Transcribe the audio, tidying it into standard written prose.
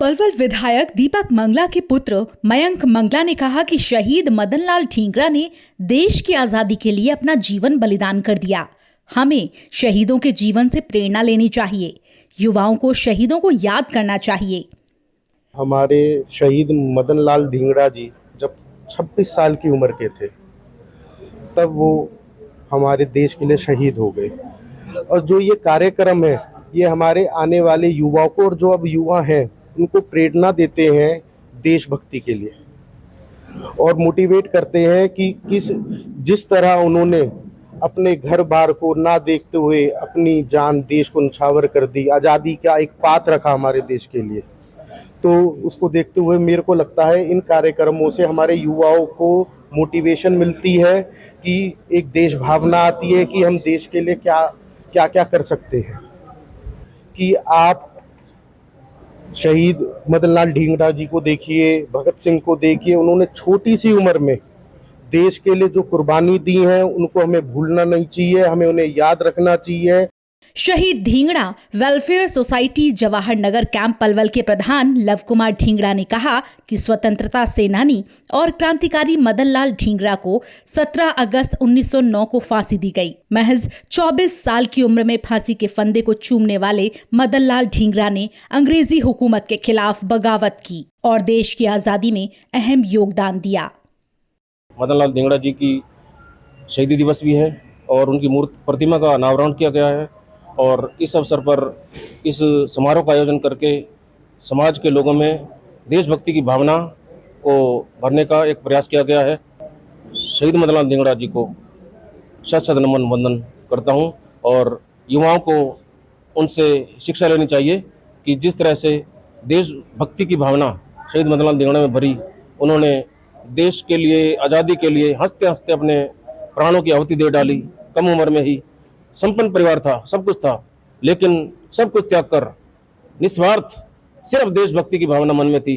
पलवल विधायक दीपक मंगला के पुत्र मयंक मंगला ने कहा कि शहीद मदन लाल ठींगरा ने देश की आजादी के लिए अपना जीवन बलिदान कर दिया। हमें शहीदों के जीवन से प्रेरणा लेनी चाहिए। युवाओं को शहीदों को याद करना चाहिए। हमारे शहीद मदन लाल ठींगरा जी जब 26 साल की उम्र के थे तब वो हमारे देश के लिए शहीद हो गए। और जो ये कार्यक्रम है ये हमारे आने वाले युवाओं को, और जो अब युवा हैं उनको प्रेरणा देते हैं देशभक्ति के लिए, और मोटिवेट करते हैं कि जिस तरह उन्होंने अपने घर बार को ना देखते हुए अपनी जान देश को न्यौछावर कर दी, आज़ादी का एक पात रखा हमारे देश के लिए। तो उसको देखते हुए मेरे को लगता है इन कार्यक्रमों से हमारे युवाओं को मोटिवेशन मिलती है कि एक देश भावना आती है कि हम देश के लिए क्या क्या क्या कर सकते हैं। कि आप शहीद मदन लाल ठींगरा जी को देखिए, भगत सिंह को देखिए, उन्होंने छोटी सी उम्र में देश के लिए जो कुर्बानी दी है उनको हमें भूलना नहीं चाहिए, हमें उन्हें याद रखना चाहिए। शहीद ठींगरा welfare society Jawahar Nagar camp Palwal के प्रधान लव कुमार ठींगरा ने कहा कि स्वतंत्रता सेनानी और क्रांतिकारी मदन लाल ठींगरा को 17 अगस्त 1909 को फांसी दी गई। महज 24 साल की उम्र में फांसी के फंदे को चूमने वाले मदन लाल ठींगरा ने अंग्रेजी हुकूमत के खिलाफ बगावत की और देश की आजादी में अहम योगदान दिया। मदन लाल ठींगरा जी की शहीदी दिवस भी है और उनकी मूर्ति प्रतिमा का अनावरण किया गया है, और इस अवसर पर इस समारोह का आयोजन करके समाज के लोगों में देशभक्ति की भावना को भरने का एक प्रयास किया गया है। शहीद मदन लाल ठींगरा जी को शत शत नमन वंदन करता हूं, और युवाओं को उनसे शिक्षा लेनी चाहिए कि जिस तरह से देशभक्ति की भावना शहीद मदन लाल ठींगरा में भरी, उन्होंने देश के लिए, आज़ादी के लिए हंसते हंसते अपने प्राणों की आहुति दे डाली। कम उम्र में ही संपन्न परिवार था, सब कुछ था, लेकिन सब कुछ त्याग कर निस्वार्थ सिर्फ देशभक्ति की भावना मन में थी।